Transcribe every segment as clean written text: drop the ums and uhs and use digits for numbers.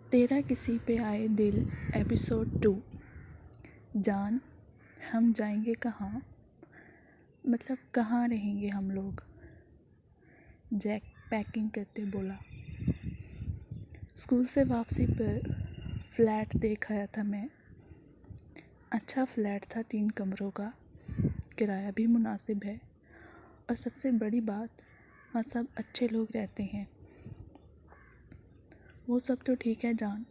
तेरा किसी पे आए दिल एपिसोड 2। जान, हम जाएंगे कहाँ? मतलब कहाँ रहेंगे हम लोग? जैक पैकिंग करते बोला। स्कूल से वापसी पर फ्लैट देख आया था मैं। अच्छा फ्लैट था, 3 कमरों का, किराया भी मुनासिब है और सबसे बड़ी बात, वहाँ सब अच्छे लोग रहते हैं। वो सब तो ठीक है जान,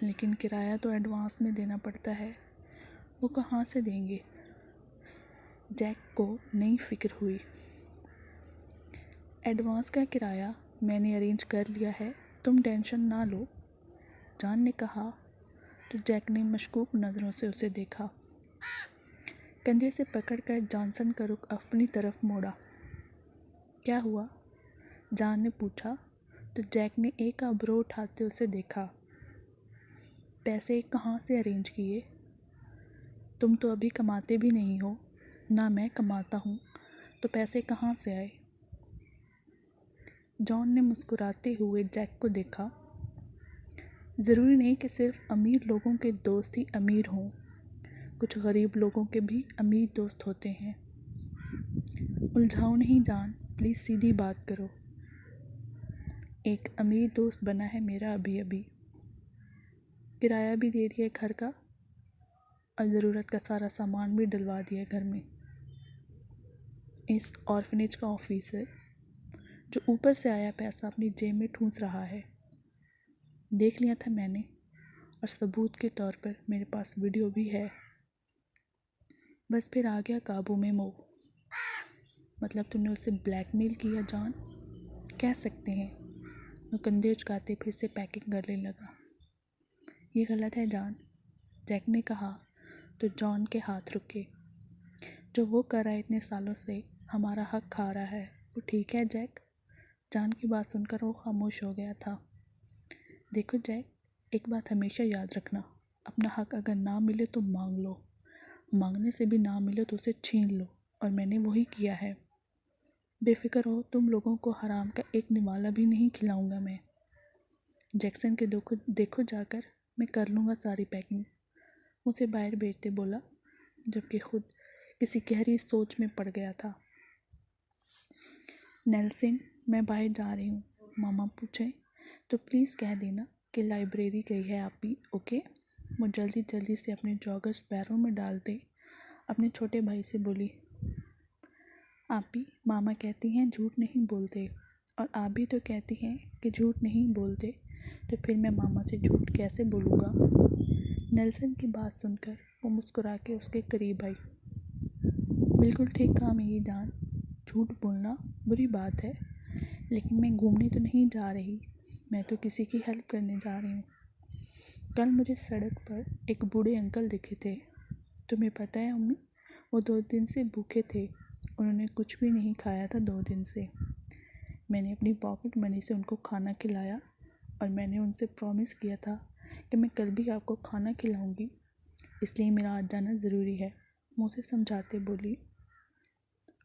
लेकिन किराया तो एडवांस में देना पड़ता है। वो कहाँ से देंगे? जैक को नई फिक्र हुई। एडवांस का किराया मैंने अरेंज कर लिया है, तुम टेंशन ना लो, जान ने कहा। तो जैक ने मशकूक नज़रों से उसे देखा। कंधे से पकड़कर जॉनसन का रुख अपनी तरफ मोड़ा। क्या हुआ? जान ने पूछा। तो जैक ने एक आबरू उठाते उसे देखा। पैसे कहाँ से अरेंज किए? तुम तो अभी कमाते भी नहीं हो, ना मैं कमाता हूँ, तो पैसे कहाँ से आए? जॉन ने मुस्कुराते हुए जैक को देखा। ज़रूरी नहीं कि सिर्फ अमीर लोगों के दोस्त ही अमीर हों, कुछ गरीब लोगों के भी अमीर दोस्त होते हैं। उलझाओ नहीं जान, प्लीज़ सीधी बात करो। एक अमीर दोस्त बना है मेरा अभी अभी। किराया भी दे दिया घर का और ज़रूरत का सारा सामान भी डलवा दिया घर में। इस ऑर्फनेज का ऑफिसर जो ऊपर से आया पैसा अपनी जेब में ठूंस रहा है, देख लिया था मैंने, और सबूत के तौर पर मेरे पास वीडियो भी है। बस फिर आ गया काबू में मोह। मतलब तुमने उसे ब्लैकमेल किया जान, कह सकते हैं। वो कंधे उचकाते फिर से पैकिंग करने लगा। ये गलत है जान, जैक ने कहा। तो जॉन के हाथ रुके। जो वो कर रहा है इतने सालों से, हमारा हक खा रहा है, वो ठीक है जैक? जान की बात सुनकर वो खामोश हो गया था। देखो जैक, एक बात हमेशा याद रखना, अपना हक अगर ना मिले तो मांग लो, मांगने से भी ना मिले तो उसे छीन लो, और मैंने वही किया है। बेफिक्र हो, तुम लोगों को हराम का एक निवाला भी नहीं खिलाऊंगा मैं। जैक्सन के देखो जाकर, मैं कर लूँगा सारी पैकिंग, उसे बाहर भेजते बोला, जबकि खुद किसी गहरी सोच में पड़ गया था। नेल्सन, मैं बाहर जा रही हूँ, मामा पूछे तो प्लीज़ कह देना कि लाइब्रेरी गई है आप भी, ओके? वो जल्दी से अपने जॉगर्स पैरों में डालते अपने छोटे भाई से बोली। आप भी, मामा कहती हैं झूठ नहीं बोलते, और आप भी तो कहती हैं कि झूठ नहीं बोलते, तो फिर मैं मामा से झूठ कैसे बोलूँगा? नेल्सन की बात सुनकर वो मुस्कुरा के उसके करीब आई। बिल्कुल ठीक कहा मेरी जान, झूठ बोलना बुरी बात है, लेकिन मैं घूमने तो नहीं जा रही, मैं तो किसी की हेल्प करने जा रही हूँ। कल मुझे सड़क पर एक बूढ़े अंकल दिखे थे, तुम्हें पता है अम्मी, वो 2 दिन से भूखे थे, उन्होंने कुछ भी नहीं खाया था 2 दिन से। मैंने अपनी पॉकेट मनी से उनको खाना खिलाया, और मैंने उनसे प्रॉमिस किया था कि मैं कल भी आपको खाना खिलाऊंगी, इसलिए मेरा आज जाना ज़रूरी है। मुँह से समझाते बोली।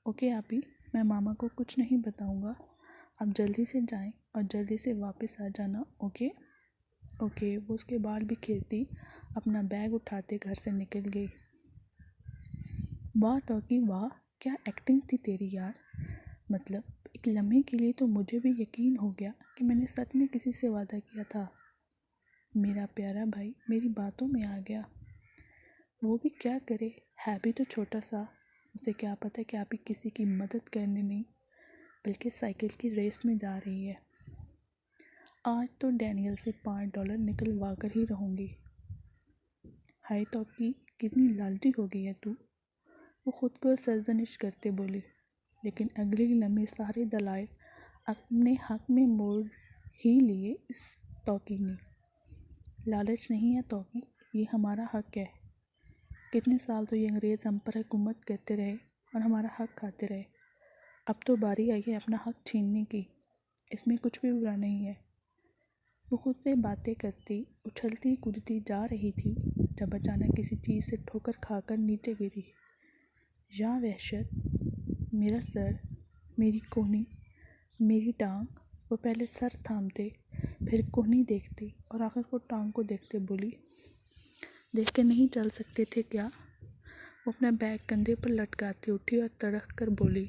ओके आप ही, मैं मामा को कुछ नहीं बताऊंगा, आप जल्दी से जाएं और जल्दी से वापस आ जाना, ओके? ओके। वो उसके बाल बिखेरती अपना बैग उठाते घर से निकल गई। वाह तौकी वाह, क्या एक्टिंग थी तेरी यार। मतलब एक लम्हे के लिए तो मुझे भी यकीन हो गया कि मैंने सच में किसी से वादा किया था। मेरा प्यारा भाई मेरी बातों में आ गया। वो भी क्या करे, है भी तो छोटा सा, उसे क्या पता कि आप ही किसी की मदद करने नहीं बल्कि साइकिल की रेस में जा रही है। आज तो डैनियल से $5 निकलवा कर ही रहूँगी। हाय तौकी, कितनी लालची हो गई है तू, वो खुद को सरजनिश करते बोली। लेकिन अगले ही लम्हे सारे दलाइल अपने हक में मोड़ ही लिए इस तौकी ने। लालच नहीं है तौकी, ये हमारा हक है। कितने साल तो ये अंग्रेज़ हम पर हुकूमत करते रहे और हमारा हक खाते रहे। अब तो बारी आई है अपना हक छीनने की, इसमें कुछ भी बुरा नहीं है। वो खुद से बातें करती उछलती कूदती जा रही थी, जब अचानक किसी चीज़ से ठोकर खाकर नीचे गिरी। या वहशत, मेरा सर, मेरी कोहनी, मेरी टांग वो पहले सर थामते, फिर कोहनी देखती और आखिर को टांग को देखते बोली, देख के नहीं चल सकते थे क्या? वो अपना बैग कंधे पर लटकाती उठी और तड़क कर बोली,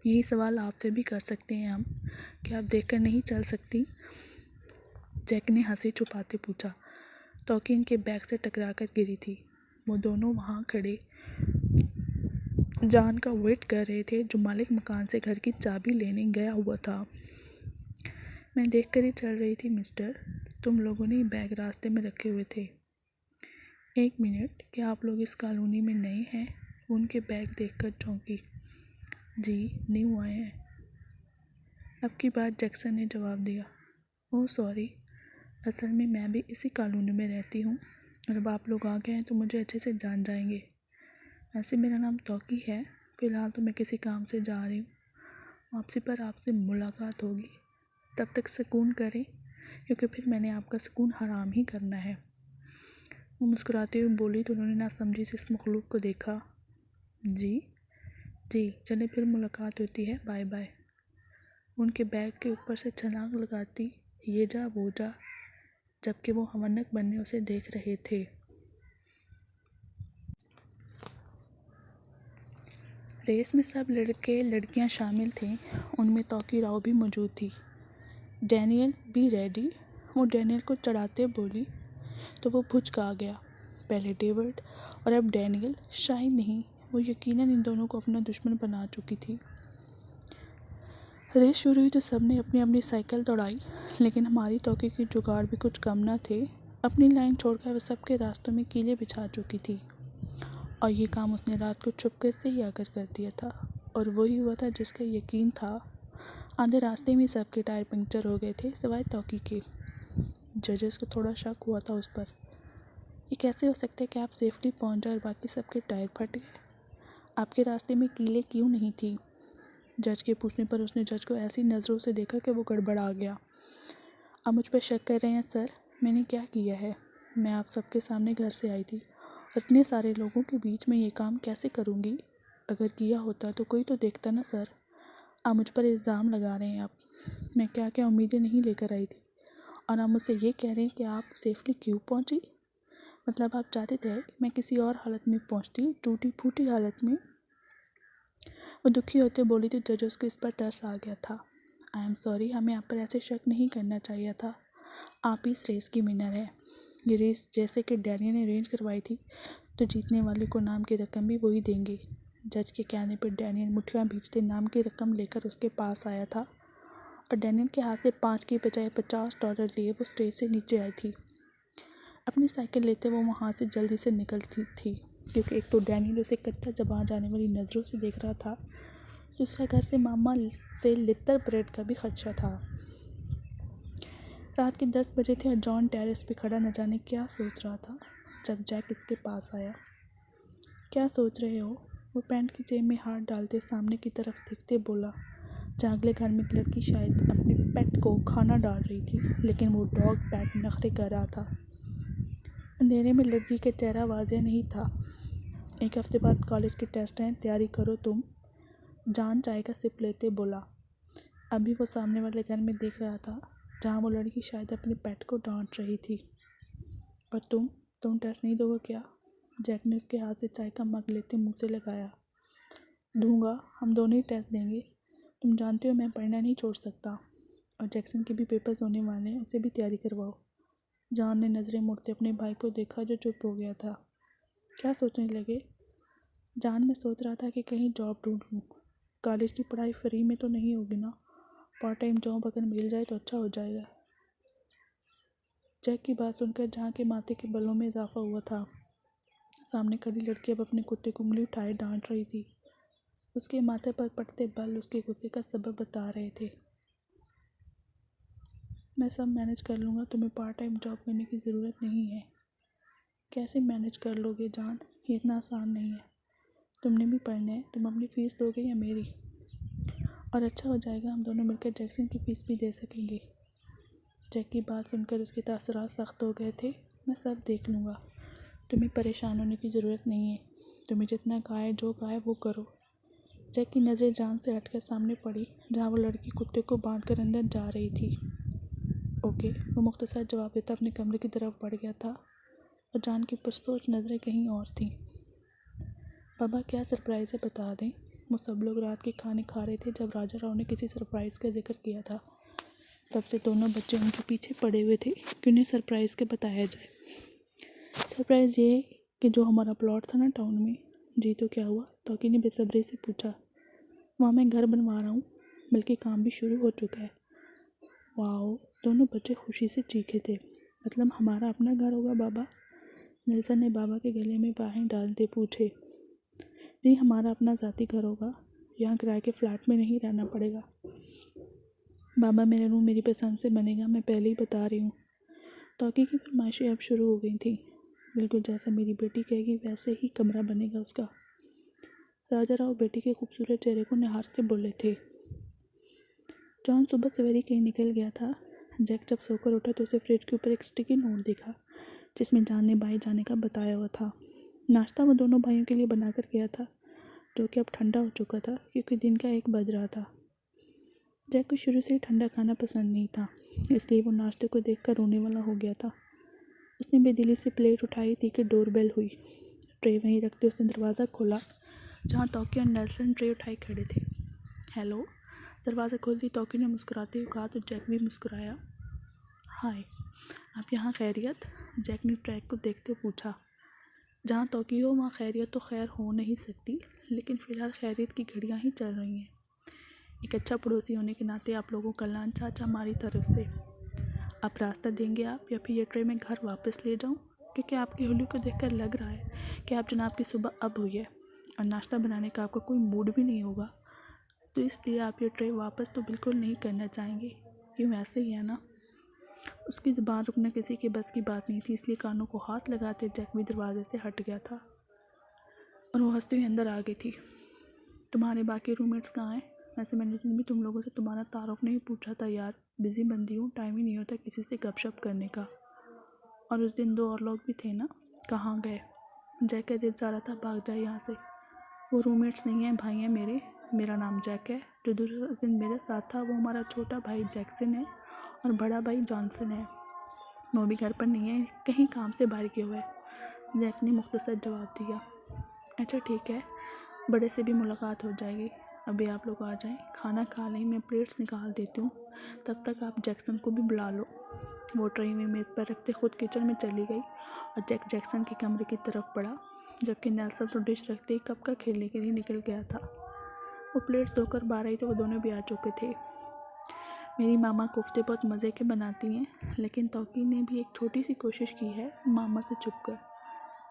यही सवाल आपसे भी कर सकते हैं हम, क्या आप देखकर नहीं चल सकती? जैक ने हंसी छुपाते पूछा। तौकी इनके बैग से टकरा कर गिरी थी। वो दोनों वहाँ खड़े जान का वेट कर रहे थे, जो मालिक मकान से घर की चाबी लेने गया हुआ था। मैं देख कर ही चल रही थी मिस्टर, तुम लोगों ने बैग रास्ते में रखे हुए थे। एक मिनट, क्या आप लोग इस कॉलोनी में नए हैं? उनके बैग देखकर चौंकी। जी, न्यू आए हैं। अब की बात जैक्सन ने जवाब दिया। ओह सॉरी, असल में मैं भी इसी कॉलोनी में रहती हूँ और अब आप लोग आ गए हैं तो मुझे अच्छे से जान जाएंगे। वैसे मेरा नाम तौकी है, फ़िलहाल तो मैं किसी काम से जा रही हूँ, वापसी पर आपसे मुलाकात होगी। तब तक सुकून करें, क्योंकि फिर मैंने आपका सुकून हराम ही करना है। वो मुस्कुराते हुए बोली तो उन्होंने नासमझी से इस मखलूक को देखा। जी जी, चले फिर मुलाकात होती है, बाय बाय। उनके बैग के ऊपर से छलांग लगाती ये जा वो जा, जबकि वो हमनक बनने उसे देख रहे थे। रेस में सब लड़के लड़कियां शामिल थे, उनमें तौकी राव भी मौजूद थी। डैनियल बी रेडी, वो डैनियल को चढ़ाते बोली तो वो भुचका गया। पहले डेविड और अब डैनियल, शायद नहीं, वो यकीनन इन दोनों को अपना दुश्मन बना चुकी थी। रेस शुरू हुई तो सबने अपनी अपनी साइकिल दौड़ाई, लेकिन हमारी तौकी की जुगाड़ भी कुछ कम न थे। अपनी लाइन छोड़कर वह सबके रास्तों में कीले बिछा चुकी थी और ये काम उसने रात को चुपके से ही आकर कर दिया था। और वही हुआ था जिसका यकीन था। आधे रास्ते में सबके टायर पंक्चर हो गए थे सिवाय तौकी के। जजेस को थोड़ा शक हुआ था उस पर। ये कैसे हो सकता है कि आप सेफली पहुंच जाए और बाकी सबके टायर फट गए? आपके रास्ते में कीले क्यों नहीं थी? जज के पूछने पर उसने जज को ऐसी नज़रों से देखा कि वो गड़बड़ा गया। आप मुझ पर शक कर रहे हैं सर? मैंने क्या किया है? मैं आप सबके सामने घर से आई थी, इतने सारे लोगों के बीच में ये काम कैसे करूँगी? अगर किया होता तो कोई तो देखता ना सर। आप मुझ पर इल्ज़ाम लगा रहे हैं। आप, मैं क्या क्या उम्मीदें नहीं लेकर आई थी, और आप मुझसे ये कह रहे हैं कि आप सेफली क्यों पहुंची? मतलब आप चाहते थे मैं किसी और हालत में पहुंचती, टूटी फूटी हालत में? वो दुखी होते बोली तो जजेस को इस पर तरस आ गया था। आई एम सॉरी, हमें आप पर ऐसे शक नहीं करना चाहिए था। आप ही इस रेस की विनर है। ये रेस जैसे कि डैनियल ने अरेंज करवाई थी, तो जीतने वाले को नाम की रकम भी वही देंगे। जज के कहने पर डैनियल मुठियाँ भींचते नाम की रकम लेकर उसके पास आया था और डैनियल के हाथ से 5 की बजाय $50 लिए वो स्टेज से नीचे आई थी। अपनी साइकिल लेते वो वहाँ से जल्दी से निकलती थी, क्योंकि एक तो डैनियल उसे कच्चा जबान जाने वाली नज़रों से देख रहा था, दूसरा घर से मामा से लिट्टर ब्रेड का भी खदशा था। रात के 10 बजे थे और जॉन टेरेस पे खड़ा न जाने क्या सोच रहा था जब जैक इसके पास आया। क्या सोच रहे हो? वो पैंट की जेब में हाथ डालते सामने की तरफ देखते बोला, जहाँ अगले घर में एक लड़की शायद अपने पेट को खाना डाल रही थी, लेकिन वो डॉग पेट नखरे कर रहा था। अंधेरे में लड़की का चेहरा वाज़ेह नहीं था। 1 हफ्ते बाद कॉलेज के टेस्ट हैं, तैयारी करो तुम। जान चाय का सिप लेते बोला। अभी वो सामने वाले घर में देख रहा था, जहाँ वो लड़की शायद अपने पेट को डांट रही थी। और तुम टेस्ट नहीं दोगे क्या? जैक ने उसके हाथ से चाय का मग लेते मुंह से लगाया। दूंगा, हम दोनों ही टेस्ट देंगे। तुम जानते हो मैं पढ़ना नहीं छोड़ सकता, और जैक्सन के भी पेपर्स होने वाले हैं, उसे भी तैयारी करवाओ। जान ने नज़रें मुड़ते अपने भाई को देखा जो चुप हो गया था। क्या सोचने लगे? जान में सोच रहा था कि कहीं जॉब ढूंढ लूँ। कॉलेज की पढ़ाई फ्री में तो नहीं होगी ना, पार्ट टाइम जॉब अगर मिल जाए तो अच्छा हो जाएगा। जैक की बात सुनकर जहाँ के माथे के बलों में इजाफा हुआ था। सामने खड़ी लड़की अब अपने कुत्ते को उंगली उठाए डांट रही थी। उसके माथे पर पड़ते बल उसके गुस्से का सबब बता रहे थे। मैं सब मैनेज कर लूँगा, तुम्हें पार्ट टाइम जॉब करने की ज़रूरत नहीं है। कैसे मैनेज कर लोगे जान? ये इतना आसान नहीं है। तुमने भी पढ़ना है, तुम अपनी फ़ीस दोगे या मेरी? और अच्छा हो जाएगा, हम दोनों मिलकर जैक्सन की फ़ीस भी दे सकेंगे। जैक की बात सुनकर उसके तासुरात सख्त हो गए थे। मैं सब देख लूँगा, तुम्हें परेशान होने की ज़रूरत नहीं है। तुम्हें जितना कहा है, जो कहा है वो करो। जैक की नज़रें जान से हटकर सामने पड़ी जहाँ वो लड़की कुत्ते को बांधकर अंदर जा रही थी। ओके, वो मुख्तसर जवाब देता अपने कमरे की तरफ बढ़ गया था और जान की पुरसोच नज़रें कहीं और थीं। पापा क्या सरप्राइज़ है बता दें। वो सब लोग रात के खाने खा रहे थे जब राजा राव ने किसी सरप्राइज़ का जिक्र किया था। तब से दोनों बच्चे उनके पीछे पड़े हुए थे कि उन्हें सरप्राइज़ के बताया जाए। सरप्राइज़ ये कि जो हमारा प्लॉट था ना टाउन में। जी तो क्या हुआ? तौकी ने बेसब्री से पूछा। वहाँ मैं घर बनवा रहा हूँ, बल्कि काम भी शुरू हो चुका है। वाओ! दोनों बच्चे खुशी से चीखे थे। मतलब हमारा अपना घर होगा बाबा? नेल्सन ने बाबा के गले में बाहें डालते पूछे। जी, हमारा अपना ज़ाती घर होगा। यहाँ किराए के फ्लैट में नहीं रहना पड़ेगा। बाबा, मेरा रूम मेरी पसंद से बनेगा, मैं पहले ही बता रही हूँ। तौकी की फरमाइशें अब शुरू हो गई थी। बिल्कुल जैसा मेरी बेटी कहेगी वैसे ही कमरा बनेगा उसका। राजा राव बेटी के खूबसूरत चेहरे को निहारते बोले थे। जॉन सुबह सवेरे कहीं निकल गया था। जैक जब सोकर उठा तो उसे फ्रिज के ऊपर एक स्टिकी नोट दिखा जिसमें जान ने बाहर जाने का बताया हुआ था। नाश्ता वो दोनों भाइयों के लिए बनाकर गया था, जो कि अब ठंडा हो चुका था क्योंकि दिन का 1 बज रहा था। जैक को शुरू से ही ठंडा खाना पसंद नहीं था, इसलिए वो नाश्ते को देखकर रोने वाला हो गया था। उसने बेदिली से प्लेट उठाई थी कि डोरबेल हुई। ट्रे वहीं रखते उसने दरवाज़ा खोला जहाँ तौकी और नेल्सन ट्रे उठाए खड़े थे। हेलो, दरवाज़ा खोलती तौकी ने मुस्कुराते हुए कहा तो जैक भी मुस्कुराया। हाय, आप यहाँ खैरियत? जैक ने ट्रैक को देखते पूछा। जहाँ तौकी हो वहाँ खैरियत तो खैर हो नहीं सकती, लेकिन फ़िलहाल खैरियत की घड़ियाँ ही चल रही हैं। एक अच्छा पड़ोसी होने के नाते आप लोगों का लंच आज हमारी तरफ से। आप रास्ता देंगे आप या फिर ये ट्रे में घर वापस ले जाऊँ? क्योंकि आपकी हुलियों को देखकर लग रहा है कि आप जनाब की सुबह अब हुई है और नाश्ता बनाने का आपका कोई मूड भी नहीं होगा, तो इसलिए आप ये ट्रे वापस तो बिल्कुल नहीं करना चाहेंगे। क्यों, ऐसे ही है ना? उसकी ज़ुबान रुकना किसी के बस की बात नहीं थी, इसलिए कानों को हाथ लगाते जैक भी दरवाजे से हट गया था और वो हंसते हुए अंदर आ गई थी। तुम्हारे बाकी रूममेट्स कहाँ हैं? वैसे मैंने भी तुम लोगों से तुम्हारा तारुफ नहीं पूछा था यार। बिज़ी बंदी हूँ, टाइम ही नहीं होता किसी से गपशप करने का। और उस दिन 2 और लोग भी थे ना, कहाँ गए? जैक का दिल चाह रहा था भाग जाए यहाँ से। वो रूममेट्स नहीं हैं, भाई हैं मेरे। मेरा नाम जैक है। जो दूसरे दिन मेरे साथ था वो हमारा छोटा भाई जैक्सन है और बड़ा भाई जॉनसन है। वो भी घर पर नहीं है, कहीं काम से बाहर गया हुआ है। जैक ने मुख्तसर जवाब दिया। अच्छा ठीक है, बड़े से भी मुलाकात हो जाएगी। अभी आप लोग आ जाएं, खाना खा लें, मैं प्लेट्स निकाल देती हूँ। तब तक आप जैक्सन को भी बुला लो। वो ट्रे में मेज़ पर रखते खुद किचन में चली गई और जैक जैक्सन के कमरे की तरफ बढ़ा, जबकि नेल्सन तो डिश रखते ही कब का खेलने के लिए निकल गया था। वो प्लेट्स धोकर बाहर आई तो वो दोनों भी आ चुके थे। मेरी मामा कोफ्ते बहुत मज़े के बनाती हैं, लेकिन तौकी ने भी एक छोटी सी कोशिश की है मामा से छुपकर।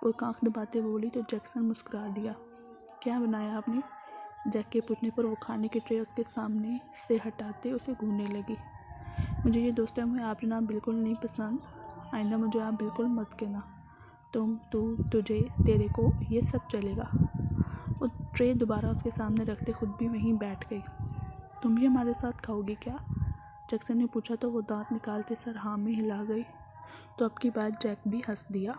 वो आँख दबाते बोली तो जैक्सन मुस्कुरा दिया। क्या बनाया आपने? जैक के पूछने पर वो खाने की ट्रे उसके सामने से हटाते उसे घूरने लगी। मुझे ये दोस्तों में आप जनाब बिल्कुल नहीं पसंद। आइंदा मुझे आप बिल्कुल मत कहना। तुम, तू, तुझे, तेरे को, ये सब चलेगा। वो ट्रे दोबारा उसके सामने रखते खुद भी वहीं बैठ गई। तुम भी हमारे साथ खाओगी क्या? जैक्सन ने पूछा तो वो दांत निकालते सर हाँ में हिला गई। तो अब की बात जैक भी हंस दिया।